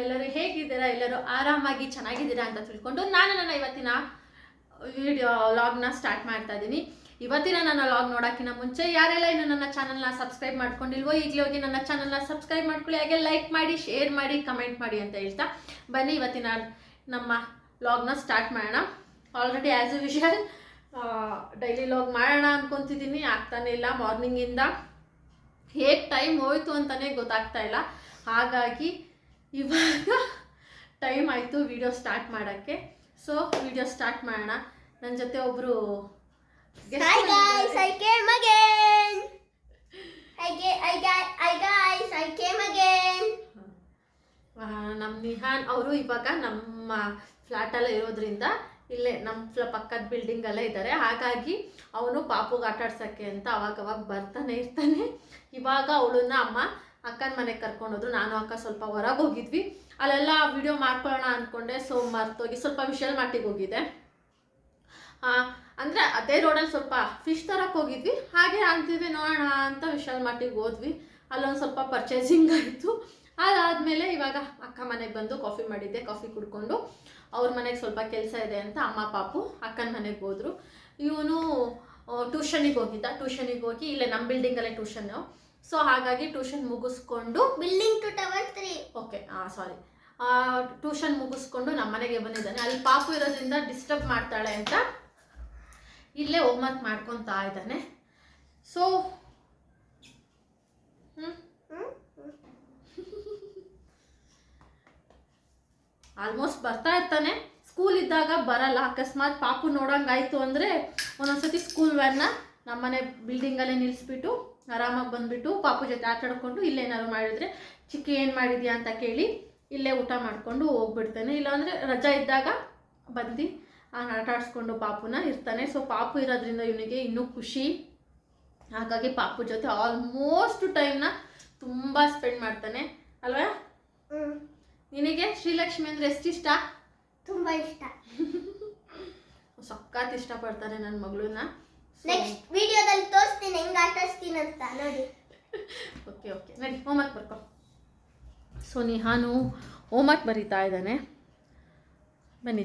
ಎಲ್ಲರೂ ಹೇಗಿದ್ದೀರಾ? ಎಲ್ಲರೂ ಆರಾಮಾಗಿ ಚೆನ್ನಾಗಿದ್ದೀರಾ ಅಂತ ತಿಳ್ಕೊಂಡು ನಾನು ನನ್ನ ಇವತ್ತಿನ ವ್ಲಾಗ್ನ ಸ್ಟಾರ್ಟ್ ಮಾಡ್ತಾ ಇದ್ದೀನಿ. ಇವತ್ತಿನ ನನ್ನ ವ್ಲಾಗ್ ನೋಡೋಕ್ಕಿಂತ ಮುಂಚೆ ಯಾರೆಲ್ಲ ಇನ್ನು ನನ್ನ ಚಾನಲ್ನ ಸಬ್ಸ್ಕ್ರೈಬ್ ಮಾಡ್ಕೊಂಡಿಲ್ವೋ ಈಗಲೇ ಹೋಗಿ ನನ್ನ ಚಾನಲ್ನ ಸಬ್ಸ್ಕ್ರೈಬ್ ಮಾಡ್ಕೊಳ್ಳಿ, ಹಾಗೆ ಲೈಕ್ ಮಾಡಿ, ಶೇರ್ ಮಾಡಿ, ಕಮೆಂಟ್ ಮಾಡಿ ಅಂತ ಹೇಳ್ತಾ ಬನ್ನಿ ಇವತ್ತಿನ ನಮ್ಮ ವ್ಲಾಗ್ನ ಸ್ಟಾರ್ಟ್ ಮಾಡೋಣ. Already as usual daily vlog ಮಾಡೋಣ ಅಂದ್ಕೊತಿದ್ದೀನಿ, ಆಗ್ತಾನೆ ಇಲ್ಲ. ಮಾರ್ನಿಂಗಿಂದ ಹೇಗೆ ಟೈಮ್ ಹೋಯ್ತು ಅಂತಲೇ ಗೊತ್ತಾಗ್ತಾ ಇಲ್ಲ. ಹಾಗಾಗಿ ಇವಾಗ ಟೈಮ್ ಆಯಿತು ವಿಡಿಯೋ ಸ್ಟಾರ್ಟ್ ಮಾಡೋಕ್ಕೆ. ಸೊ ವಿಡಿಯೋ ಸ್ಟಾರ್ಟ್ ಮಾಡೋಣ. ನನ್ನ ಜೊತೆ ಒಬ್ಬರು ನಮ್ಮ ನಿಹಾನ್ ಅವರು ಇವಾಗ ನಮ್ಮ ಫ್ಲ್ಯಾಟಲ್ಲೇ ಇರೋದ್ರಿಂದ ಇಲ್ಲೇ ನಮ್ಮ ಪಕ್ಕದ ಬಿಲ್ಡಿಂಗಲ್ಲೇ ಇದ್ದಾರೆ. ಹಾಗಾಗಿ ಅವನು ಪಾಪುಗೆ ಆಟ ಆಡ್ಸೋಕ್ಕೆ ಅಂತ ಅವಾಗವಾಗ ಬರ್ತಾನೆ ಇರ್ತಾನೆ. ಇವಾಗ ಅವಳನ್ನ ಅಮ್ಮ ಅಕ್ಕನ ಮನೆಗೆ ಕರ್ಕೊಂಡೋದ್ರು. ನಾನು ಅಕ್ಕ ಸ್ವಲ್ಪ ಹೊರಗೆ ಹೋಗಿದ್ವಿ, ಅಲ್ಲೆಲ್ಲ ವಿಡಿಯೋ ಮಾಡ್ಕೊಳ್ಳೋಣ ಅಂದ್ಕೊಂಡೆ. ಸೊ ಮರ್ತೋಗಿ ಸ್ವಲ್ಪ ವಿಶಾಲ್ ಮಾರ್ಟಿಗೆ ಹೋಗಿದ್ದೆ. ಅಂದರೆ ಅದೇ ರೋಡಲ್ಲಿ ಸ್ವಲ್ಪ ಫಿಶ್ ತರಕ್ಕೆ ಹೋಗಿದ್ವಿ. ಹಾಗೆ ಅಂತಿದ್ವಿ ನೋಡೋಣ ಅಂತ ವಿಶಾಲ್ ಮಾರ್ಟಿಗೆ ಹೋದ್ವಿ. ಅಲ್ಲೊಂದು ಸ್ವಲ್ಪ ಪರ್ಚೇಸಿಂಗ್ ಆಯಿತು. ಅದಾದಮೇಲೆ ಇವಾಗ ಅಕ್ಕ ಮನೆಗೆ ಬಂದು ಕಾಫಿ ಮಾಡಿದ್ದೆ. ಕಾಫಿ ಕುಡ್ಕೊಂಡು ಅವ್ರ ಮನೆಗೆ ಸ್ವಲ್ಪ ಕೆಲಸ ಇದೆ ಅಂತ ಅಮ್ಮ ಪಾಪು ಅಕ್ಕನ ಮನೆಗೆ ಹೋದರು. ಇವನು ಟ್ಯೂಷನಿಗೆ ಹೋಗಿದ್ದ. ಟ್ಯೂಷನಿಗೆ ಹೋಗಿ ಇಲ್ಲೇ ನಮ್ಮ ಬಿಲ್ಡಿಂಗಲ್ಲೇ ಟ್ಯೂಷನ್ನು. ಸೊ ಹಾಗಾಗಿ ಟ್ಯೂಷನ್ ಮುಗಿಸ್ಕೊಂಡು building 2 tower 3 okay sorry tuition ಮುಗಿಸ್ಕೊಂಡು ನಮ್ಮ ಮನೆಗೆ ಬಂದಿದ್ದಾನೆ. ಅಲ್ಲಿ ಪಾಪು ಇರೋದ್ರಿಂದ ಡಿಸ್ಟರ್ಬ್ ಮಾಡ್ತಾಳೆ ಅಂತ ಇಲ್ಲೇ ಹೋಮ್ವರ್ಕ್ ಮಾಡ್ಕೊತಾ ಇದ್ದಾನೆ. ಸೊ ಆಲ್ಮೋಸ್ಟ್ ಬರ್ತಾ ಇರ್ತಾನೆ. ಸ್ಕೂಲ್ ಇದ್ದಾಗ ಬರಲ್ಲ. ಅಕಸ್ಮಾತ್ ಪಾಪು ನೋಡೋಂಗಾಯ್ತು ಅಂದರೆ ಒಂದೊಂದ್ಸತಿ ಸ್ಕೂಲ್ ವ್ಯಾನ್ನ ನಮ್ಮನೆ ಬಿಲ್ಡಿಂಗಲ್ಲೇ ನಿಲ್ಲಿಸ್ಬಿಟ್ಟು ಆರಾಮಾಗಿ ಬಂದುಬಿಟ್ಟು ಪಾಪು ಜೊತೆ ಆಟ ಆಡ್ಕೊಂಡು ಇಲ್ಲೇನಾದ್ರು ಮಾಡಿದ್ರೆ ಚಿಕ್ಕ ಏನು ಮಾಡಿದ್ಯಾ ಅಂತ ಕೇಳಿ ಇಲ್ಲೇ ಊಟ ಮಾಡಿಕೊಂಡು ಹೋಗ್ಬಿಡ್ತಾನೆ. ಇಲ್ಲಾಂದರೆ ರಜಾ ಇದ್ದಾಗ ಬಂದು ಆಟ ಆಡಿಸ್ಕೊಂಡು ಪಾಪುನ ಇರ್ತಾನೆ. ಸೊ ಪಾಪು ಇರೋದ್ರಿಂದ ಇವನಿಗೆ ಇನ್ನೂ ಖುಷಿ. ಹಾಗಾಗಿ ಪಾಪು ಜೊತೆ ಆಲ್ಮೋಸ್ಟ್ ಟೈಮ್ನ ತುಂಬ ಸ್ಪೆಂಡ್ ಮಾಡ್ತಾನೆ ಅಲ್ವಾ? ನಿನಗೆ ಶ್ರೀಲಕ್ಷ್ಮಿ ಅಂದರೆ ಎಷ್ಟು ಇಷ್ಟ? ತುಂಬ ಇಷ್ಟ. ಸಖತ್ ಇಷ್ಟಪಡ್ತಾನೆ ನನ್ನ ಮಗಳನ್ನ. ನೆಕ್ಸ್ಟ್ ವಿಡಿಯೋದಲ್ಲಿ ತೋರಿಸ್ತೀನಿ ಹೆಂಗೆ ಆಟ ಆಡಿಸ್ತೀನಿ ಅಂತ ನೋಡಿ. ಓಕೆ ನಡಿ ಹೋಮ್ವರ್ಕ್ ಬರ್ಕೊ. ಸೊ ನಿಹಾನು ಹೋಮ್ವರ್ಕ್ ಬರೀತಾ ಇದ್ದಾನೆ. ಬನ್ನಿ.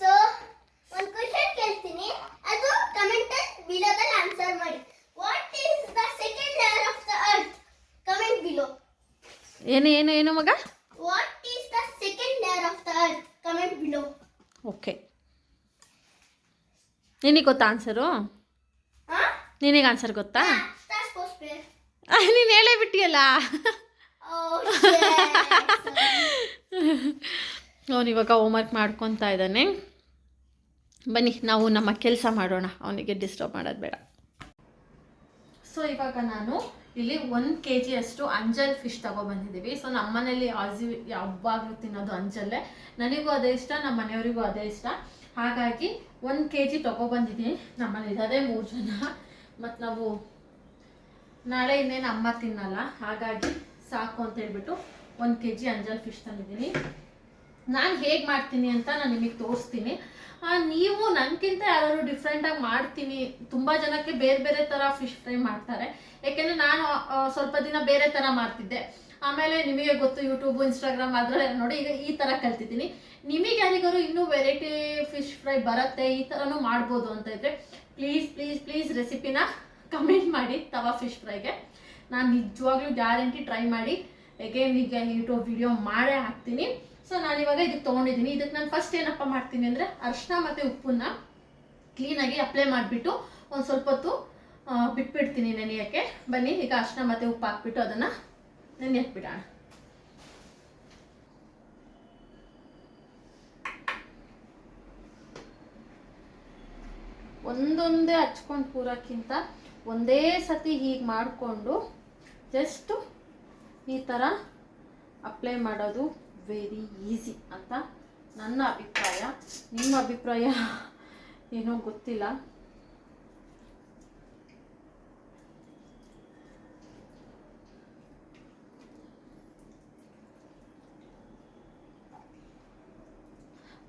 ಸೊ ಒಂದು ಕ್ವೆಶ್ಚನ್ ಕೇಳ್ತೀನಿ, ಅದು ಕಮೆಂಟ್ ಬಿಲೋದಲ್ಲಿ ಆನ್ಸರ್ ಮಾಡಿ. What is the second layer of the earth? Comment below. ಏನು ಮಗ? What is the second layer of the earth? Comment below. Okay, ನಿನಗೆ ಗೊತ್ತಾ ಆನ್ಸರು? ನಿನಗೆ ಆನ್ಸರ್ ಗೊತ್ತಾ? ನೀನು ಹೇಳೇ ಬಿಟ್ಟಿಯಲ್ಲ. ಅವನು ಇವಾಗ ಹೋಮ್ವರ್ಕ್ ಮಾಡ್ಕೊತಾ ಇದ್ದಾನೆ. ಬನ್ನಿ ನಾವು ನಮ್ಮ ಕೆಲಸ ಮಾಡೋಣ, ಅವನಿಗೆ ಡಿಸ್ಟರ್ಬ್ ಮಾಡೋದು ಬೇಡ. ಸೊ ಇವಾಗ ನಾನು ಇಲ್ಲಿ 1 kg ಅಷ್ಟು ಅಂಜಲ್ ಫಿಶ್ ತೊಗೊಬಂದಿದ್ದೀವಿ. ಸೊ ನಮ್ಮ ಮನೇಲಿ ಯಾವಾಗಲೂ ತಿನ್ನೋದು ಅಂಜಲ್ಲೇ. ನನಗೂ ಅದೇ ಇಷ್ಟ, ನಮ್ಮ ಮನೆಯವರಿಗೂ ಅದೇ ಇಷ್ಟ. ಹಾಗಾಗಿ 1 kg ತೊಗೊಬಂದಿದ್ದೀನಿ. ನಮ್ಮಲ್ಲಿ ಇರೋದೇ 3 ಜನ. ಮತ್ತು ನಾವು ನಾಳೆ ಇನ್ನೇನು ಅಮ್ಮ ತಿನ್ನಲ್ಲ, ಹಾಗಾಗಿ ಸಾಕು ಅಂತ ಹೇಳ್ಬಿಟ್ಟು 1 kg ಅಂಜಲ್ ಫಿಶ್ ತಂದಿದ್ದೀನಿ. ನಾನು ಹೇಗೆ ಮಾಡ್ತೀನಿ ಅಂತ ನಾನು ನಿಮಗೆ ತೋರಿಸ್ತೀನಿ. ನೀವು ನನಗಿಂತ ಯಾರು ಡಿಫ್ರೆಂಟಾಗಿ ಮಾಡ್ತೀನಿ. ತುಂಬ ಜನಕ್ಕೆ ಬೇರೆ ಬೇರೆ ಥರ ಫಿಶ್ ಫ್ರೈ ಮಾಡ್ತಾರೆ. ಯಾಕೆಂದರೆ ನಾನು ಸ್ವಲ್ಪ ದಿನ ಬೇರೆ ಥರ ಮಾಡ್ತಿದ್ದೆ. ಆಮೇಲೆ ನಿಮಗೆ ಗೊತ್ತು ಯೂಟ್ಯೂಬು ಇನ್ಸ್ಟಾಗ್ರಾಮ್ ಅದರಲ್ಲೇ ನೋಡಿ ಈಗ ಈ ಥರ ಕಲ್ತಿದ್ದೀನಿ. ನಿಮಗೆ ಯಾರಿಗಾರು ಇನ್ನೂ ವೆರೈಟಿ ಫಿಶ್ ಫ್ರೈ ಬರುತ್ತೆ, ಈ ಥರನೂ ಮಾಡ್ಬೋದು ಅಂತ ಇದ್ದರೆ ಪ್ಲೀಸ್ ರೆಸಿಪಿನ ಕಮೆಂಟ್ ಮಾಡಿ. ತವಾ ಫಿಶ್ ಫ್ರೈಗೆ ನಾನು ನಿಜವಾಗ್ಲೂ ಗ್ಯಾರಂಟಿ ಟ್ರೈ ಮಾಡಿ ಅಗೇನ್ ಈಗ ಯೂಟ್ಯೂಬ್ ವಿಡಿಯೋ ಮಾಡೇ ಹಾಕ್ತೀನಿ. ಸೊ ನಾನಿವಾಗ ಇದಕ್ಕೆ ತೊಗೊಂಡಿದ್ದೀನಿ. ಇದಕ್ಕೆ ನಾನು ಫಸ್ಟ್ ಏನಪ್ಪ ಮಾಡ್ತೀನಿ ಅಂದರೆ ಅರಿಶಿನ ಮತ್ತು ಉಪ್ಪನ್ನ ಕ್ಲೀನಾಗಿ ಅಪ್ಲೈ ಮಾಡಿಬಿಟ್ಟು ಒಂದು ಸ್ವಲ್ಪ ಹೊತ್ತು ಬಿಟ್ಬಿಡ್ತೀನಿ ನೆನೆಯೋಕ್ಕೆ. ಬನ್ನಿ ಈಗ ಅರಿಶಿನ ಮತ್ತು ಉಪ್ಪು ಹಾಕ್ಬಿಟ್ಟು ಅದನ್ನು ನೆನೆಯಕ್ಕೆ ಬಿಡೋಣ. ಒಂದೊಂದೇ ಹಚ್ಕೊಂಡು ಕೂರೋಕ್ಕಿಂತ ಒಂದೇ ಸತಿ ಹೀಗೆ ಮಾಡಿಕೊಂಡು ಜಸ್ಟ್ ಈ ಥರ ಅಪ್ಲೈ ಮಾಡೋದು ವೆರಿ ಈಸಿ ಅಂತ ನನ್ನ ಅಭಿಪ್ರಾಯ. ನಿಮ್ಮ ಅಭಿಪ್ರಾಯ ಏನೋ ಗೊತ್ತಿಲ್ಲ.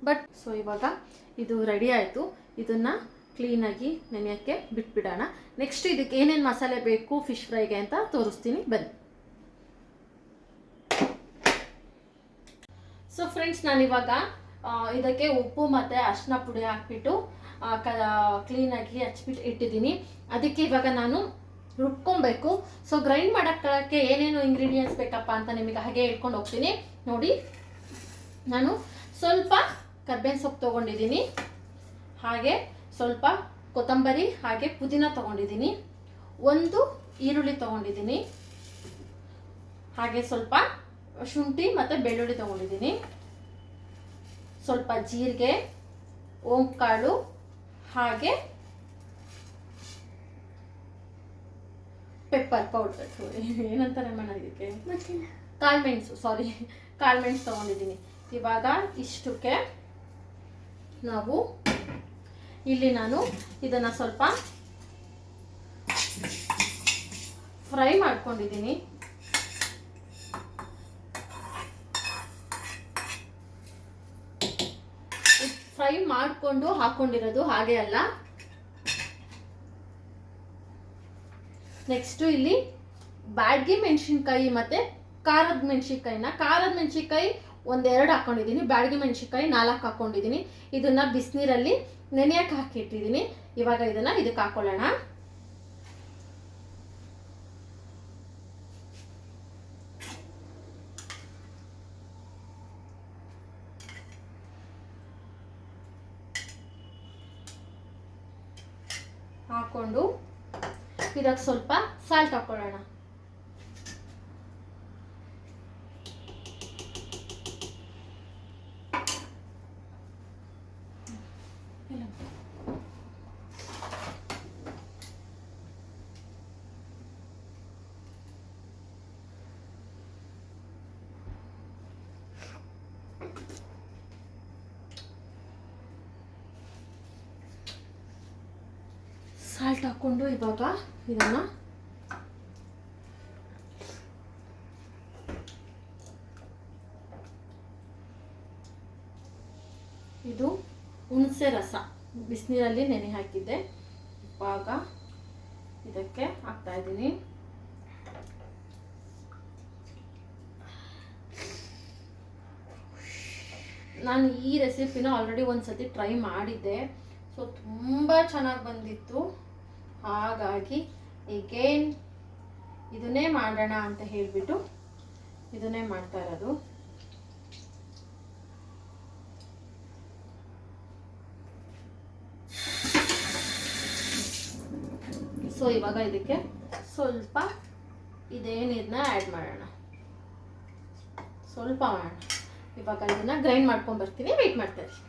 ಬಟ್ ಸೊ ಇವಾಗ ಇದು ರೆಡಿ ಆಯಿತು. ಇದನ್ನು ಕ್ಲೀನಾಗಿ ನೆನೆಯೋಕ್ಕೆ ಬಿಟ್ಬಿಡೋಣ. ನೆಕ್ಸ್ಟ್ ಇದಕ್ಕೆ ಏನೇನು ಮಸಾಲೆ ಬೇಕು ಫಿಶ್ ಫ್ರೈಗೆ ಅಂತ ತೋರಿಸ್ತೀನಿ ಬನ್ನಿ. ಸೊ ಫ್ರೆಂಡ್ಸ್, ನಾನಿವಾಗ ಇದಕ್ಕೆ ಉಪ್ಪು ಮತ್ತು ಅರಿಶಿನ ಪುಡಿ ಹಾಕ್ಬಿಟ್ಟು ಕ್ಲೀನಾಗಿ ಹಚ್ಬಿಟ್ಟು ಇಟ್ಟಿದ್ದೀನಿ. ಅದಕ್ಕೆ ಇವಾಗ ನಾನು ರುಬ್ಕೊಬೇಕು. ಸೊ ಗ್ರೈಂಡ್ ಮಾಡೋಕ್ಕೆ ಏನೇನು ಇಂಗ್ರೀಡಿಯೆಂಟ್ಸ್ ಬೇಕಪ್ಪ ಅಂತ ನಿಮಗೆ ಹಾಗೆ ಹೇಳ್ಕೊಂಡು ಹೋಗ್ತೀನಿ ನೋಡಿ. ನಾನು ಸ್ವಲ್ಪ ಕರ್ಬೇವಿನ ಸೊಪ್ಪು ತೊಗೊಂಡಿದ್ದೀನಿ, ಹಾಗೆ ಸ್ವಲ್ಪ ಕೊತ್ತಂಬರಿ ಹಾಗೆ ಪುದೀನ ತೊಗೊಂಡಿದ್ದೀನಿ, ಒಂದು ಈರುಳ್ಳಿ ತೊಗೊಂಡಿದ್ದೀನಿ, ಹಾಗೆ ಸ್ವಲ್ಪ ಶುಂಠಿ ಮತ್ತು ಬೆಳ್ಳುಳ್ಳಿ ತೊಗೊಂಡಿದ್ದೀನಿ, ಸ್ವಲ್ಪ ಜೀರಿಗೆ, ಓಂಕಾಳು, ಹಾಗೆ ಪೆಪ್ಪರ್ ಪೌಡರ್, ಏನಂತಾರೆ ಮನ ಇದಕ್ಕೆ, ಕಾಳುಮೆಣಸು ತೊಗೊಂಡಿದ್ದೀನಿ. ಇವಾಗ ಇಷ್ಟಕ್ಕೆ ನಾನು ಇದನ್ನು ಸ್ವಲ್ಪ ಫ್ರೈ ಮಾಡ್ಕೊಂಡಿದ್ದೀನಿ. ಫ್ರೈ ಮಾಡಿಕೊಂಡು ಹಾಕೊಂಡಿರೋದು, ಹಾಗೆ ಅಲ್ಲ. ನೆಕ್ಸ್ಟು ಇಲ್ಲಿ ಬ್ಯಾಡಗಿ ಮೆಣಸಿನ್ಕಾಯಿ ಮತ್ತು ಖಾರದ ಮೆಣಸಿನ್ಕಾಯಿ ಒಂದೆರಡು ಹಾಕೊಂಡಿದ್ದೀನಿ, ಬ್ಯಾಡಗಿ ಮೆಣಸಿನ್ಕಾಯಿ 4 ಹಾಕೊಂಡಿದ್ದೀನಿ. ಇದನ್ನ ಬಿಸಿನೀರಲ್ಲಿ ನೆನೆಯಕ್ಕೆ ಹಾಕಿಟ್ಟಿದ್ದೀನಿ. ಇವಾಗ ಇದಕ್ಕೆ ಹಾಕೊಳ್ಳೋಣ. ಹಾಕೊಂಡು ಇದಕ್ಕೆ ಸ್ವಲ್ಪ ಸಾಲ್ಟ್ ಹಾಕೊಳ್ಳೋಣ. ಸಾಲ್ಟ್ ಹಾಕ್ಕೊಂಡು ಇವಾಗ ಇದನ್ನು ಇದು ಹುಣಸೆ ರಸ ಬಿಸಿನೀರಲ್ಲಿ ನೆನೆ ಹಾಕಿದ್ದೆ, ಇವಾಗ ಇದಕ್ಕೆ ಹಾಕ್ತಾ ಇದ್ದೀನಿ. ನಾನು ಈ ರೆಸಿಪಿನ ಆಲ್ರೆಡಿ ಒಂದ್ಸತಿ ಟ್ರೈ ಮಾಡಿದ್ದೆ. ಸೊ ತುಂಬ ಚೆನ್ನಾಗಿ ಬಂದಿತ್ತು. ಹಾಗಾಗಿ ಈಗೇನ್ ಇದನ್ನೇ ಮಾಡೋಣ ಅಂತ ಹೇಳಿಬಿಟ್ಟು ಇದನ್ನೇ ಮಾಡ್ತಾ ಇರೋದು. ಸೊ ಇವಾಗ ಇದಕ್ಕೆ ಸ್ವಲ್ಪ ಇದೇ ನೀರನ್ನ ಆ್ಯಡ್ ಮಾಡೋಣ, ಸ್ವಲ್ಪ ಮಾಡೋಣ. ಇವಾಗ ಇದನ್ನ ಗ್ರೈಂಡ್ ಮಾಡ್ಕೊಂಡು ಬರ್ತೀನಿ, ವೆಯ್ಟ್ ಮಾಡ್ತಾ ಇದ್ದೀನಿ.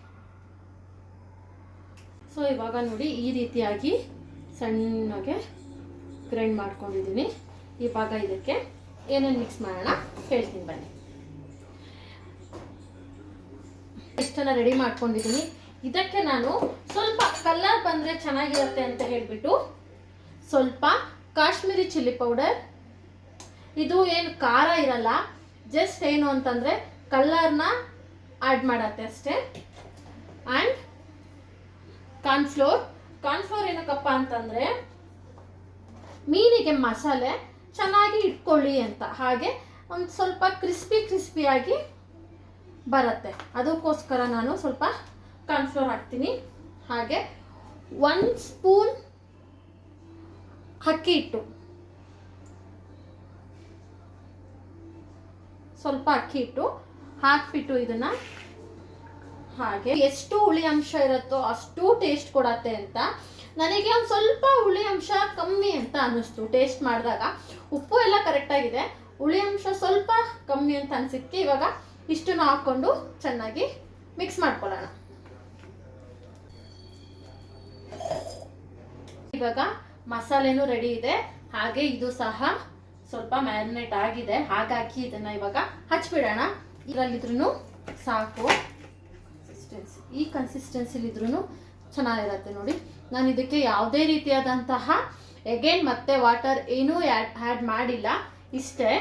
ಸೊ ಇವಾಗ ನೋಡಿ, ಈ ರೀತಿಯಾಗಿ ಸಣ್ಣಗೆ ಗ್ರೈಂಡ್ ಮಾಡ್ಕೊಂಡಿದ್ದೀನಿ. ಇವಾಗ ಇದಕ್ಕೆ ಏನೇನು ಮಿಕ್ಸ್ ಮಾಡೋಣ ಹೇಳ್ತೀನಿ ಬನ್ನಿ. ಇಷ್ಟೆಲ್ಲ ರೆಡಿ ಮಾಡ್ಕೊಂಡಿದ್ದೀನಿ. ಇದಕ್ಕೆ ನಾನು ಸ್ವಲ್ಪ ಕಲರ್ ಬಂದರೆ ಚೆನ್ನಾಗಿರುತ್ತೆ ಅಂತ ಹೇಳಿಬಿಟ್ಟು ಸ್ವಲ್ಪ ಕಾಶ್ಮೀರಿ ಚಿಲ್ಲಿ ಪೌಡರ್, ಇದು ಏನು ಖಾರ ಇರಲ್ಲ, ಜಸ್ಟ್ ಏನು ಅಂತಂದರೆ ಕಲರ್ನ ಆ್ಯಡ್ ಮಾಡತ್ತೆ ಅಷ್ಟೇ. ಆ್ಯಂಡ್ ಕಾರ್ನ್ಫ್ಲೋರ್ ಏನಕ್ಕಪ್ಪ ಅಂತಂದರೆ ಮೀನಿಗೆ ಮಸಾಲೆ ಚೆನ್ನಾಗಿ ಇಟ್ಕೊಳ್ಳಿ ಅಂತ, ಹಾಗೆ ಒಂದು ಸ್ವಲ್ಪ ಕ್ರಿಸ್ಪಿಯಾಗಿ ಬರುತ್ತೆ. ಅದಕ್ಕೋಸ್ಕರ ನಾನು ಸ್ವಲ್ಪ ಕಾರ್ನ್ಫ್ಲೋರ್ ಹಾಕ್ತೀನಿ. ಹಾಗೆ 1 ಸ್ಪೂನ್ ಅಕ್ಕಿ ಹಿಟ್ಟು, ಸ್ವಲ್ಪ ಅಕ್ಕಿ ಹಿಟ್ಟು ಹಾಕ್ಬಿಟ್ಟು ಇದನ್ನು ಹಾಗೆ ಎಷ್ಟು ಹುಳಿ ಅಂಶ ಇರುತ್ತೋ ಅಷ್ಟು ಟೇಸ್ಟ್ ಕೊಡತ್ತೆ ಅಂತ. ನನಗೆ ಒಂದು ಸ್ವಲ್ಪ ಹುಳಿ ಅಂಶ ಕಮ್ಮಿ ಅಂತ ಅನ್ನಿಸ್ತು ಟೇಸ್ಟ್ ಮಾಡಿದಾಗ. ಉಪ್ಪು ಎಲ್ಲ ಕರೆಕ್ಟಾಗಿದೆ, ಹುಳಿ ಅಂಶ ಸ್ವಲ್ಪ ಕಮ್ಮಿ ಅಂತ ಅನಿಸಿದ್ದಕ್ಕೆ ಇವಾಗ ಇಷ್ಟನ್ನು ಹಾಕ್ಕೊಂಡು ಚೆನ್ನಾಗಿ ಮಿಕ್ಸ್ ಮಾಡ್ಕೊಳ್ಳೋಣ. ಇವಾಗ ಮಸಾಲೆನೂ ರೆಡಿ ಇದೆ, ಹಾಗೆ ಇದು ಸಹ ಸ್ವಲ್ಪ ಮ್ಯಾರಿನೇಟ್ ಆಗಿದೆ. ಹಾಗಾಗಿ ಇದನ್ನು ಇವಾಗ ಹಚ್ಬಿಡೋಣ. ಇದರಲ್ಲಿದ್ರೂ ಸಾಕು, ಈ ಕನ್ಸಿಸ್ಟೆನ್ಸಿಲಿದ್ರೂ ಚೆನ್ನಾಗಿರುತ್ತೆ ನೋಡಿ. ನಾನು ಇದಕ್ಕೆ ಯಾವುದೇ ರೀತಿಯಾದಂತಹ ಎಗೇನ್ ಮತ್ತೆ ವಾಟರ್ ಏನೂ ಆ್ಯಡ್ ಮಾಡಿಲ್ಲ, ಇಷ್ಟೇ.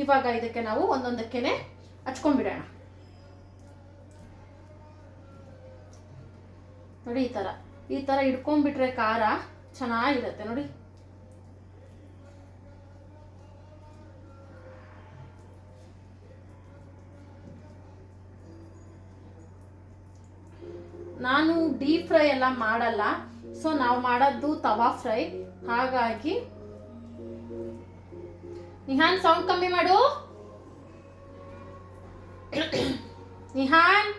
ಇವಾಗ ಇದಕ್ಕೆ ನಾವು ಒಂದೊಂದಕ್ಕೇನೆ ಹಚ್ಕೊಂಡ್ಬಿಡೋಣ ನೋಡಿ. ಈ ಥರ ಇಟ್ಕೊಂಡ್ಬಿಟ್ರೆ ಖಾರ ಚೆನ್ನಾಗಿರುತ್ತೆ ನೋಡಿ. ನಾನು ಡೀಪ್ ಫ್ರೈ ಎಲ್ಲ ಮಾಡಲ್ಲ, ಸೊ ನಾವು ಮಾಡೋದು ತವಾ ಫ್ರೈ. ಹಾಗಾಗಿ ನಿಹಾನ್ ಸೌಂಡ್ ಕಮ್ಮಿ ಮಾಡು. ನಿಹಾನ್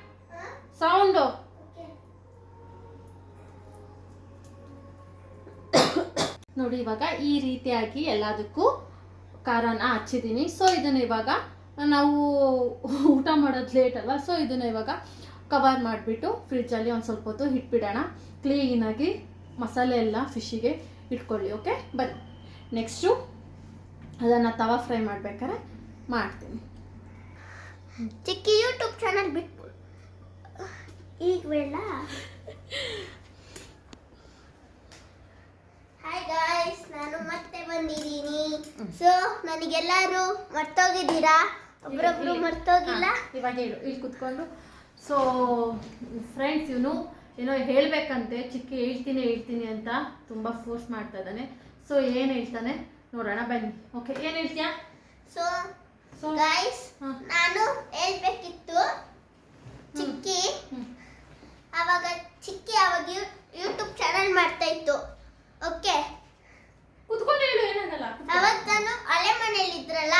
ಸೌಂಡು. ನೋಡಿ ಇವಾಗ ಈ ರೀತಿಯಾಗಿ ಎಲ್ಲದಕ್ಕೂ ಖಾರನ ಹಚ್ಚಿದ್ದೀನಿ. ಸೊ ಇದನ್ನು ಇವಾಗ ನಾವು ಊಟ ಮಾಡೋದು ಲೇಟ್ ಅಲ್ವಾ, ಸೊ ಇದನ್ನು ಇವಾಗ ಕವರ್ ಮಾಡಿಬಿಟ್ಟು ಫ್ರಿಜ್ಜಲ್ಲಿ ಒಂದು ಸ್ವಲ್ಪ ಹೊತ್ತು ಇಟ್ಬಿಡೋಣ. ಕ್ಲೀನಾಗಿ ಮಸಾಲೆ ಎಲ್ಲ ಫಿಶ್ಶಿಗೆ ಇಟ್ಕೊಳ್ಳಿ. ಓಕೆ, ಬನ್ನಿ ನೆಕ್ಸ್ಟು ಅದನ್ನು ತವಾ ಫ್ರೈ ಮಾಡ್ಬೇಕಾದ್ರೆ ಮಾಡ್ತೀನಿ. ಚಿಕ್ಕಿ ಯೂಟ್ಯೂಬ್ ಚಾನಲ್ ಬಿಟ್ಟು ಈಗ ಬೇಡ. ಹಾಯ್ ಗಾಯ್ಸ್, ನಾನು ಮತ್ತೆ ಬಂದಿದ್ದೀನಿ. ಸೊ ನನಗೆಲ್ಲರೂ ಮರ್ತೋಗಿದ್ದೀರಾ? ಒಬ್ರೊಬ್ರು ಮರ್ತೋಗಿಲ್ಲ. ಇವಾಗ ಹೇಳು, ಇಲ್ಲಿ ಕುತ್ಕೊಂಡು. ಸೊ ಫ್ರೆಂಡ್ಸ್, ಇವನು ಏನೋ ಹೇಳ್ಬೇಕಂತೆ, ಚಿಕ್ಕಿ ಹೇಳ್ತೀನಿ ಅಂತ ತುಂಬ ಫೋರ್ಸ್ ಮಾಡ್ತಾ ಇದ್ದಾನೆ. ಸೊ ಏನು ಹೇಳ್ತಾನೆ ನೋಡೋಣ ಬನ್ನಿ. ಓಕೆ, ಏನು ಹೇಳ್ತೀಯಾ? ಸೊ ಗೈಸ್, ನಾನು ಹೇಳ್ಬೇಕಿತ್ತು. ಚಿಕ್ಕಿ ಅವಾಗ ಯೂಟ್ಯೂಬ್ ಚಾನಲ್ ಮಾಡ್ತಾ ಇತ್ತು. ಓಕೆ, ಕುತ್ಕೊಂಡು ಹೇಳು, ಏನಾಗಲ್ಲ. ಅವಾಗ ನಾನು ಹಳೆ ಮನೇಲಿ ಇದ್ರಲ್ಲ,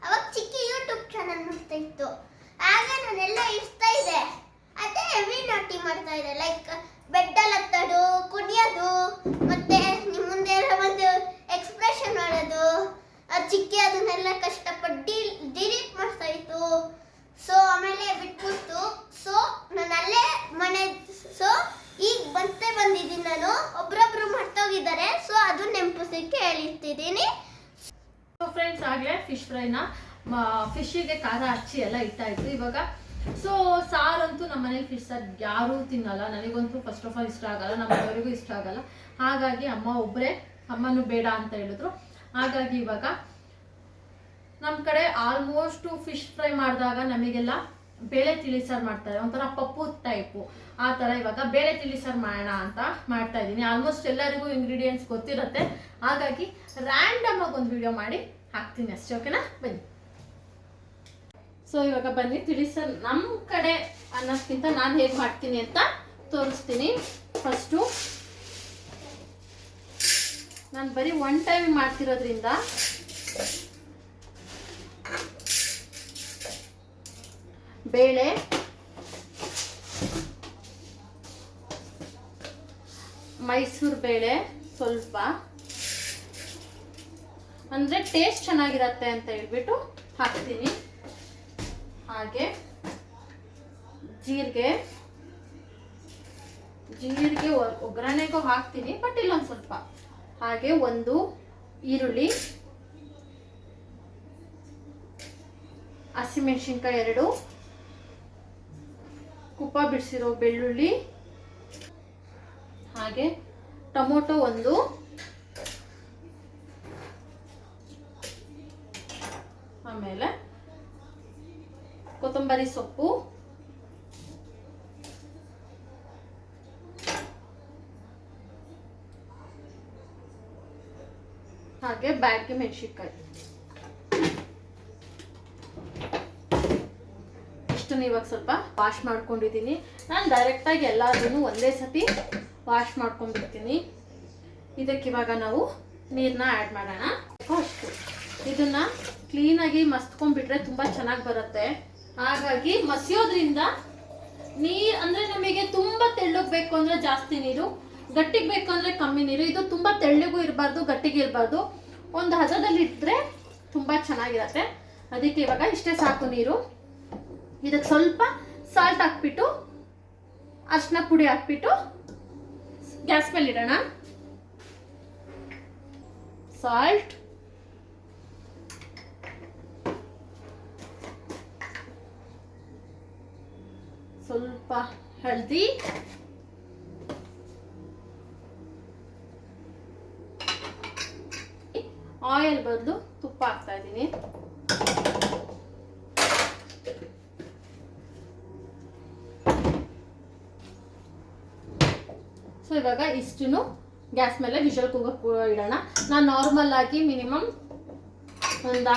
ಅವಾಗ ಚಿಕ್ಕಿ ಯೂಟ್ಯೂಬ್ ಚಾನಲ್ ಮಾಡ್ತಾ ಇತ್ತು. ಆಗ ನಾನೆಲ್ಲ ಇಷ್ಟ ಇದೆ, ಅದೇ ಹೆವಿ ನಾಟಿ ಮಾಡ್ತಾ ಇದೆ. ಲೈಕ್ ಬೆಡ್ಡಲ್ಲಿ ಹತ್ತೋದು, ಕುಣಿಯೋದು, ಮತ್ತೆ ನಿಮ್ಮ ಮುಂದೆ ಒಂದು ಎಕ್ಸ್ಪ್ರೆಷನ್ ಮಾಡೋದು. ಚಿಕ್ಕಿ ಅದನ್ನೆಲ್ಲ ಕಷ್ಟಪಟ್ಟು ಡಿಲೀಟ್ ಮಾಡ್ತಾ ಇತ್ತು. ಸೊ ಆಮೇಲೆ ಬಿಟ್ಬಿಟ್ಟು, ಸೊ ನಾನು ಅಲ್ಲೇ ಮನೆ, ಸೊ ಈಗ ಬಂದಿದ್ದೀನಿ ನಾನು. ಒಬ್ರೊಬ್ರು ಮರ್ತೋಗಿದ್ದಾರೆ, ಸೊ ಅದು ನೆನಪಿಸಕ್ಕೆ ಹೇಳಿರ್ತಿದ್ದೀನಿ. ಸೊ ಫ್ರೆಂಡ್ಸ್, ಆಗಲೇ ಫಿಶ್ ಫ್ರೈನ ಫಿಶ್ಶಿಗೆ ಖಾರ ಹಚ್ಚಿ ಎಲ್ಲ ಇಟ್ಟಾಯಿತು. ಇವಾಗ ಸೊ ಸಾರಂತೂ ನಮ್ಮ ಮನೇಲಿ ಫಿಶ್ ಸಾರು ಯಾರೂ ತಿನ್ನಲ್ಲ. ನನಗಂತೂ ಫಸ್ಟ್ ಆಫ್ ಆಲ್ ಇಷ್ಟ ಆಗಲ್ಲ, ನಮ್ಮ ಮನೆಯವರಿಗೂ ಇಷ್ಟ ಆಗಲ್ಲ. ಹಾಗಾಗಿ ಅಮ್ಮ ಒಬ್ಬರೇ, ಅಮ್ಮನೂ ಬೇಡ ಅಂತ ಹೇಳಿದ್ರು. ಹಾಗಾಗಿ ಇವಾಗ ನಮ್ಮ ಕಡೆ ಆಲ್ಮೋಸ್ಟು ಫಿಶ್ ಫ್ರೈ ಮಾಡಿದಾಗ ನಮಗೆಲ್ಲ ಬೇಳೆ ತಿಳಿಸಾರು ಮಾಡ್ತಾರೆ, ಒಂಥರ ಪಪ್ಪು ಟೈಪು. ಆ ಥರ ಇವಾಗ ಬೇಳೆ ತಿಳಿಸಾರು ಮಾಡೋಣ ಅಂತ ಮಾಡ್ತಾ ಇದ್ದೀನಿ. ಆಲ್ಮೋಸ್ಟ್ ಎಲ್ಲರಿಗೂ ಇಂಗ್ರೀಡಿಯೆಂಟ್ಸ್ ಗೊತ್ತಿರುತ್ತೆ. ಹಾಗಾಗಿ ರ್ಯಾಂಡಮ್ ಆಗಿ ಒಂದು ವಿಡಿಯೋ ಮಾಡಿ ಹಾಕ್ತೀನಿ ಅಷ್ಟೇ. ಓಕೆನಾ, ಬನ್ನಿ. ಸೊ ಇವಾಗ ಬನ್ನಿ, ತಿಳಿಸಾರು ನಮ್ಮ ಕಡೆ ಅನ್ನೋದಕ್ಕಿಂತ ನಾನು ಹೇಗೆ ಮಾಡ್ತೀನಿ ಅಂತ ತೋರಿಸ್ತೀನಿ. ಫಸ್ಟು ನಾನು ಬರೀ ಒನ್ ಟೈಮ್ ಮಾಡ್ತಿರೋದ್ರಿಂದ ಬೇಳೆ, ಮೈಸೂರು ಬೇಳೆ ಸ್ವಲ್ಪ, ಅಂದರೆ ಟೇಸ್ಟ್ ಚೆನ್ನಾಗಿರತ್ತೆ ಅಂತ ಹೇಳ್ಬಿಟ್ಟು ಹಾಕ್ತೀನಿ. ಹಾಗೆ ಜೀರಿಗೆ ಒಗ್ಗರಣೆಗೂ ಹಾಕ್ತೀನಿ, ಬಟ್ ಇಲ್ಲೊಂದು ಸ್ವಲ್ಪ. ಹಾಗೆ ಒಂದು ಈರುಳ್ಳಿ, ಹಸಿಮೆಣಸಿನ್ಕಾಯಿ 2, ಕುಪ್ಪ ಬಿಡಿಸಿರೋ ಬೆಳ್ಳುಳ್ಳಿ, ಹಾಗೆ ಟೊಮೊಟೊ 1, ಆಮೇಲೆ ಕೊತ್ತಂಬರಿ ಸೊಪ್ಪು, ಹಾಗೆ ಬ್ಯಾಡಗಿ ಮೆಣಸಿನ್ಕಾಯಿ. ಇಷ್ಟನ್ನು ಇವಾಗ ಸ್ವಲ್ಪ ವಾಶ್ ಮಾಡ್ಕೊಂಡಿದ್ದೀನಿ. ನಾನು ಡೈರೆಕ್ಟಾಗಿ ಎಲ್ಲದನ್ನು ಒಂದೇ ಸತಿ ವಾಶ್ ಮಾಡ್ಕೊಂಡ್ಬಿಡ್ತೀನಿ. ಇದಕ್ಕಿವಾಗ ನಾವು ನೀರನ್ನ ಆ್ಯಡ್ ಮಾಡೋಣ. ಅಷ್ಟು ಇದನ್ನು ಕ್ಲೀನಾಗಿ ಮಸ್ತ್ಕೊಂಡ್ಬಿಟ್ರೆ ತುಂಬ ಚೆನ್ನಾಗಿ ಬರುತ್ತೆ. ಹಾಗಾಗಿ ಮಸಿಯೋದ್ರಿಂದ ನೀರು ಅಂದರೆ ನಮಗೆ ತುಂಬ ತೆಳ್ಳಗೆ ಬೇಕು ಅಂದರೆ ಜಾಸ್ತಿ ನೀರು, ಗಟ್ಟಿಗೆ ಬೇಕು ಅಂದರೆ ಕಮ್ಮಿ ನೀರು. ಇದು ತುಂಬ ತೆಳ್ಳಗೂ ಇರಬಾರ್ದು, ಗಟ್ಟಿಗೆ ಇರಬಾರ್ದು, ಒಂದು ಹದದಲ್ಲಿ ಇಟ್ಟರೆ ತುಂಬ ಚೆನ್ನಾಗಿರತ್ತೆ. ಅದಕ್ಕೆ ಇವಾಗ ಇಷ್ಟೇ ಸಾಕು ನೀರು. ಇದಕ್ಕೆ ಸ್ವಲ್ಪ ಸಾಲ್ಟ್ ಹಾಕ್ಬಿಟ್ಟು, ಅರಿಶಿನ ಪುಡಿ ಹಾಕ್ಬಿಟ್ಟು ಗ್ಯಾಸ್ ಮೇಲೆ ಇಡೋಣ. ಸಾಲ್ಟ್, ಸ್ವಲ್ಪ ಹಳದಿ, ಆಯಿಲ್ ಬದಲು ತುಪ್ಪ ಹಾಕ್ತಾ ಇದ್ದೀನಿ. ಸೊ ಇವಾಗ ಇಷ್ಟನ್ನು ಗ್ಯಾಸ್ ಮೇಲೆ ವಿಷಲ್ ಕೂಗಕ್ಕೆ ಇಡೋಣ. ನಾನು ನಾರ್ಮಲ್ ಆಗಿ ಮಿನಿಮಮ್ ಒಂದು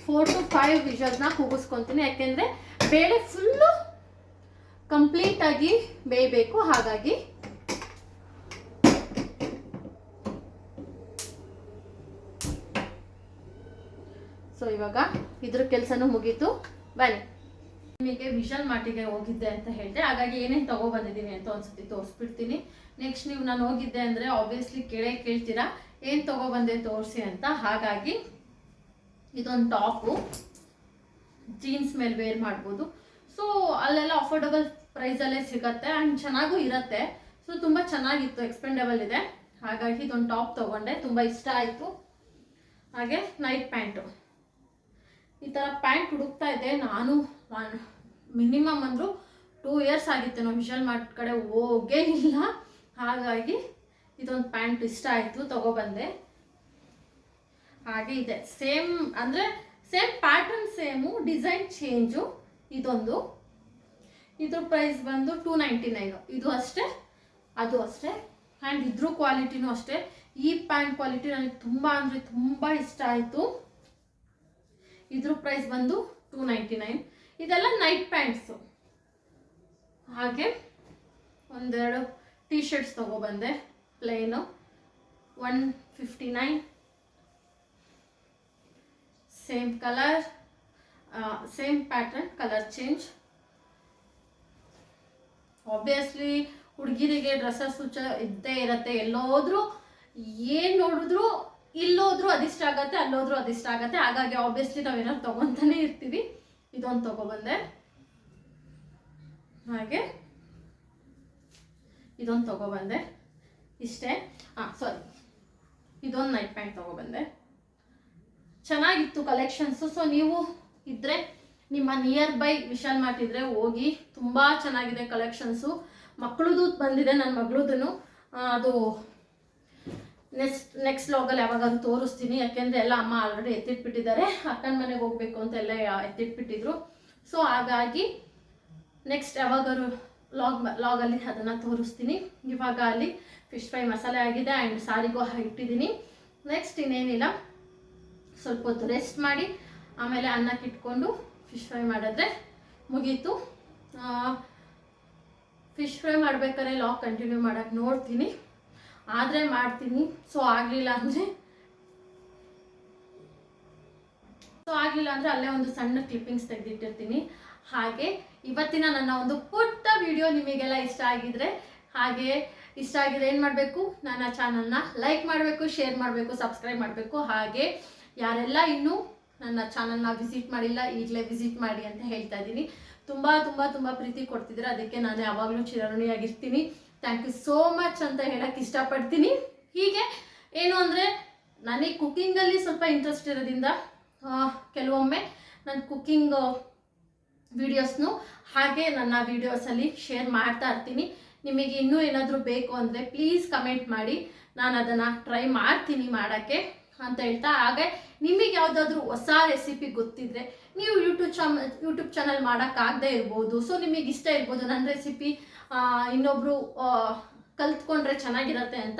4 to 5 ವಿಷಲ್ಸ್ನ ಕೂಗಿಸ್ಕೊತೀನಿ. ಯಾಕೆಂದರೆ ಬೇಳೆ ಫುಲ್ಲು ಕಂಪ್ಲೀಟಾಗಿ ಬೇಯಬೇಕು. ಹಾಗಾಗಿ ಸೊ ಇವಾಗ ಇದ್ರ ಕೆಲಸನೂ ಮುಗೀತು. ಬನ್ನಿ, ನಿಮಗೆ ವಿಶಾಲ್ ಮಾರ್ಟಿಗೆ ಹೋಗಿದ್ದೆ ಅಂತ ಹೇಳಿದೆ, ಹಾಗಾಗಿ ಏನೇನು ತಗೊಬಂದಿದ್ದೀನಿ ಅಂತ ಒಂದ್ಸತಿ ತೋರಿಸ್ಬಿಡ್ತೀನಿ. ನೆಕ್ಸ್ಟ್ ನೀವು ನಾನು ಹೋಗಿದ್ದೆ ಅಂದರೆ ಆಬ್ವಿಯಸ್ಲಿ ಕೇಳ್ತೀರಾ ಏನು ತಗೊಬಂದೆ ತೋರಿಸಿ ಅಂತ. ಹಾಗಾಗಿ ಇದೊಂದು ಟಾಪು, ಜೀನ್ಸ್ ಮೇಲೆ ವೇರ್ ಮಾಡ್ಬೋದು. ಸೊ ಅಲ್ಲೆಲ್ಲ ಅಫೋರ್ಡಬಲ್ ಪ್ರೈಸಲ್ಲೇ ಸಿಗತ್ತೆ ಆ್ಯಂಡ್ ಚೆನ್ನಾಗೂ ಇರುತ್ತೆ. ಸೊ ತುಂಬ ಚೆನ್ನಾಗಿತ್ತು, ಎಕ್ಸ್ಪೆಂಡಬಲ್ ಇದೆ. ಹಾಗಾಗಿ ಇದೊಂದು ಟಾಪ್ ತೊಗೊಂಡೆ, ತುಂಬ ಇಷ್ಟ ಆಯಿತು. ಹಾಗೆ ನೈಟ್ ಪ್ಯಾಂಟು, ಈ ಥರ ಪ್ಯಾಂಟ್ ಹುಡುಕ್ತಾ ಇದ್ದೆ ನಾನು. ಮಿನಿಮಮ್ ಅಂದರೂ 2 ಇಯರ್ಸ್ ಆಗಿತ್ತು ನಾವು ವಿಶಾಲ್ ಮಾರ್ಟ್ ಕಡೆ ಹೋಗೇ ಇಲ್ಲ. ಹಾಗಾಗಿ ಇದೊಂದು ಪ್ಯಾಂಟ್ ಇಷ್ಟ ಆಯಿತು, ತಗೊಬಂದೆ. ಹಾಗೆ ಇದೆ ಸೇಮ್, ಅಂದರೆ same pattern same, design change. ಇದೊಂದು, ಇದ್ರ ಪ್ರೈಸ್ ಬಂದು 299. ಇದು ಅಷ್ಟೇ, ಅದು ಅಷ್ಟೇ. ಆ್ಯಂಡ್ ಇದ್ರ ಕ್ವಾಲಿಟಿನೂ ಅಷ್ಟೇ. ಈ ಪ್ಯಾಂಟ್ ಕ್ವಾಲಿಟಿ ನನಗೆ ತುಂಬ ಅಂದರೆ ತುಂಬ ಇಷ್ಟ ಆಯಿತು. ಇದ್ರ ಪ್ರೈಸ್ ಬಂದು 299. ಇದೆಲ್ಲ ನೈಟ್ ಪ್ಯಾಂಟ್ಸು. ಹಾಗೆ ಒಂದೆರಡು ಟೀ ಶರ್ಟ್ಸ್ ತೊಗೊಬಂದೆ, plain, 159. Same colour, same pattern, colour change. Obviously ಹುಡುಗಿರಿಗೆ ಡ್ರೆಸ್ಸಸ್ ಇದ್ದೇ ಇರುತ್ತೆ. ಎಲ್ಲೋದ್ರೂ ಏನು ನೋಡಿದ್ರು, ಇಲ್ಲೋದ್ರೂ ಅದಿಷ್ಟ ಆಗತ್ತೆ, ಅಲ್ಲೋದ್ರೂ ಅದಿಷ್ಟ ಆಗತ್ತೆ. ಹಾಗಾಗಿ ಆಬ್ವಿಯಸ್ಲಿ ನಾವೇನಾದ್ರು ತೊಗೊತಾನೆ ಇರ್ತೀವಿ. ಇದೊಂದು ತೊಗೊಬಂದೆ. ಹಾಗೆ ಇದೊಂದು ತೊಗೊಬಂದೆ, ಇಷ್ಟೇ. ಸಾರಿ, ಇದೊಂದು ನೈಟ್ ಪ್ಯಾಂಟ್ ತೊಗೊಬಂದೆ. ಚೆನ್ನಾಗಿತ್ತು ಕಲೆಕ್ಷನ್ಸು. ಸೊ ನೀವು ಇದ್ದರೆ ನಿಮ್ಮ ನಿಯರ್ ಬೈ ವಿಶಾಲ್ ಮಾರ್ಟ್ ಇದ್ದರೆ ಹೋಗಿ, ತುಂಬ ಚೆನ್ನಾಗಿದೆ ಕಲೆಕ್ಷನ್ಸು. ಮಕ್ಕಳದು ಬಂದಿದೆ, ನನ್ನ ಮಗಳದೂ. ಅದು ನೆಕ್ಸ್ಟ್ ವ್ಲಾಗಲ್ಲಿ ಯಾವಾಗಾದ್ರೂ ತೋರಿಸ್ತೀನಿ. ಯಾಕೆಂದರೆ ಎಲ್ಲ ಅಮ್ಮ ಆಲ್ರೆಡಿ ಎತ್ತಿಟ್ಬಿಟ್ಟಿದ್ದಾರೆ, ಅಕ್ಕನ ಮನೆಗೆ ಹೋಗಬೇಕು ಅಂತ ಎಲ್ಲ ಎತ್ತಿಟ್ಬಿಟ್ಟಿದ್ರು. ಸೊ ಹಾಗಾಗಿ ನೆಕ್ಸ್ಟ್ ಯಾವಾಗಾದ್ರು ಲಾಗಲ್ಲಿ ಅದನ್ನು ತೋರಿಸ್ತೀನಿ. ಇವಾಗ ಅಲ್ಲಿ ಫಿಶ್ ಫ್ರೈ ಮಸಾಲೆ ಆಗಿದೆ ಆ್ಯಂಡ್ ಸಾರಿಗೂ ಇಟ್ಟಿದ್ದೀನಿ. ನೆಕ್ಸ್ಟ್ ಇನ್ನೇನಿಲ್ಲ, ಸ್ವಲ್ಪ ಹೊತ್ತು ರೆಸ್ಟ್ ಮಾಡಿ ಆಮೇಲೆ ಅನ್ನಕ್ಕೆ ಇಟ್ಕೊಂಡು ಫಿಶ್ ಫ್ರೈ ಮಾಡಿದ್ರೆ ಮುಗೀತು. ಫಿಶ್ ಫ್ರೈ ಮಾಡ್ಬೇಕಾದ್ರೆ ಲಾಗ್ ಕಂಟಿನ್ಯೂ ಮಾಡೋಕ್ಕೆ ನೋಡ್ತೀನಿ, ಆದರೆ ಮಾಡ್ತೀನಿ. ಸೊ ಆಗಲಿಲ್ಲ ಅಂದರೆ ಅಲ್ಲೇ ಒಂದು ಸಣ್ಣ ಕ್ಲಿಪ್ಪಿಂಗ್ಸ್ ತೆಗೆದಿಟ್ಟಿರ್ತೀನಿ. ಹಾಗೆ ಇವತ್ತಿನ ನನ್ನ ಒಂದು ಪುಟ್ಟ ವಿಡಿಯೋ ನಿಮಗೆಲ್ಲ ಇಷ್ಟ ಆಗಿದ್ರೆ, ಏನು ಮಾಡಬೇಕು, ನನ್ನ ಚಾನಲ್ನ ಲೈಕ್ ಮಾಡಬೇಕು, ಶೇರ್ ಮಾಡಬೇಕು, ಸಬ್ಸ್ಕ್ರೈಬ್ ಮಾಡಬೇಕು. ಹಾಗೆ ಯಾರೆಲ್ಲ ಇನ್ನೂ ನನ್ನ ಚಾನಲ್ನ ವಿಸಿಟ್ ಮಾಡಿಲ್ಲ, ಈಗಲೇ ವಿಸಿಟ್ ಮಾಡಿ ಅಂತ ಹೇಳ್ತಾ ಇದ್ದೀನಿ. ತುಂಬ ತುಂಬ ತುಂಬ ಪ್ರೀತಿ ಕೊಡ್ತಿದ್ರೆ ಅದಕ್ಕೆ ನಾನು ಯಾವಾಗಲೂ ಚಿರಋಣಿಯಾಗಿರ್ತೀನಿ. ಥ್ಯಾಂಕ್ ಯು ಸೋ ಮಚ್ ಅಂತ ಹೇಳಕ್ಕೆ ಇಷ್ಟಪಡ್ತೀನಿ. ಹೀಗೆ ಏನು ಅಂದರೆ ನನಗೆ ಕುಕ್ಕಿಂಗಲ್ಲಿ ಸ್ವಲ್ಪ ಇಂಟ್ರೆಸ್ಟ್ ಇರೋದ್ರಿಂದ ಕೆಲವೊಮ್ಮೆ ನಾನು ಕುಕ್ಕಿಂಗ್ ವಿಡಿಯೋಸ್ನು ಹಾಗೆ ನನ್ನ ವಿಡಿಯೋಸಲ್ಲಿ ಶೇರ್ ಮಾಡ್ತಾ ಇರ್ತೀನಿ. ನಿಮಗೆ ಇನ್ನೂ ಏನಾದರೂ ಬೇಕು ಅಂದರೆ ಪ್ಲೀಸ್ ಕಮೆಂಟ್ ಮಾಡಿ, ನಾನು ಅದನ್ನು ಟ್ರೈ ಮಾಡ್ತೀನಿ ಮಾಡೋಕ್ಕೆ ಅಂತ ಹೇಳ್ತಾ. ಹಾಗೆ ನಿಮಗೆ ಯಾವುದಾದ್ರೂ ಹೊಸ ರೆಸಿಪಿ ಗೊತ್ತಿದ್ರೆ ನೀವು ಯೂಟ್ಯೂಬ್ ಚಾನಲ್ ಮಾಡೋಕ್ಕಾಗದೇ ಇರ್ಬೋದು. ಸೊ ನಿಮಗೆ ಇಷ್ಟ ಇರ್ಬೋದು ನನ್ನ ರೆಸಿಪಿ ಇನ್ನೊಬ್ಬರು ಕಲ್ತ್ಕೊಂಡ್ರೆ ಚೆನ್ನಾಗಿರತ್ತೆ ಅಂತ.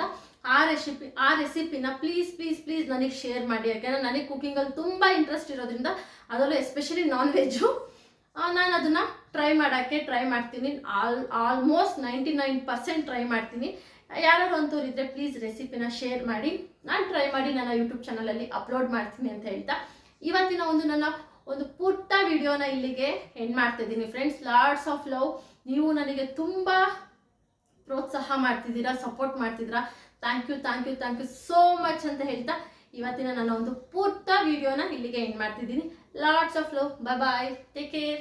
ಆ ರೆಸಿಪಿನ ಪ್ಲೀಸ್ ನನಗೆ ಶೇರ್ ಮಾಡಿ. ಯಾಕೆಂದರೆ ನನಗೆ ಕುಕ್ಕಿಂಗಲ್ಲಿ ತುಂಬ ಇಂಟ್ರೆಸ್ಟ್ ಇರೋದ್ರಿಂದ, ಅದರಲ್ಲೂ ಎಸ್ಪೆಷಲಿ ನಾನ್ ವೆಜ್ಜು, ನಾನು ಅದನ್ನು ಟ್ರೈ ಮಾಡ್ತೀನಿ. ಆಲ್ಮೋಸ್ಟ್ 99% ಟ್ರೈ ಮಾಡ್ತೀನಿ. ಯಾರು ಅಂತವ್ರು ಇದ್ದರೆ ಪ್ಲೀಸ್ ರೆಸಿಪಿನ ಶೇರ್ ಮಾಡಿ, ನಾನು ಟ್ರೈ ಮಾಡಿ ನನ್ನ ಯೂಟ್ಯೂಬ್ ಚಾನಲಲ್ಲಿ ಅಪ್ಲೋಡ್ ಮಾಡ್ತೀನಿ ಅಂತ ಹೇಳ್ತಾ ಇವತ್ತಿನ ನನ್ನ ಒಂದು ಪುಟ್ಟ ವಿಡಿಯೋನ ಇಲ್ಲಿಗೆ ಎಂಡ್ ಮಾಡ್ತಿದ್ದೀನಿ ಫ್ರೆಂಡ್ಸ್. Lots of love. ನೀವು ನನಗೆ ತುಂಬ ಪ್ರೋತ್ಸಾಹ ಮಾಡ್ತಿದ್ದೀರಾ, ಸಪೋರ್ಟ್ ಮಾಡ್ತಿದ್ದೀರಾ. ಥ್ಯಾಂಕ್ ಯು ಸೋ ಮಚ್ ಅಂತ ಹೇಳ್ತಾ ಇವತ್ತಿನ ನನ್ನ ಒಂದು ಪುಟ್ಟ ವಿಡಿಯೋನ ಇಲ್ಲಿಗೆ ಎಂಡ್ ಮಾಡ್ತಿದ್ದೀನಿ. Lots of love. Bye, take care.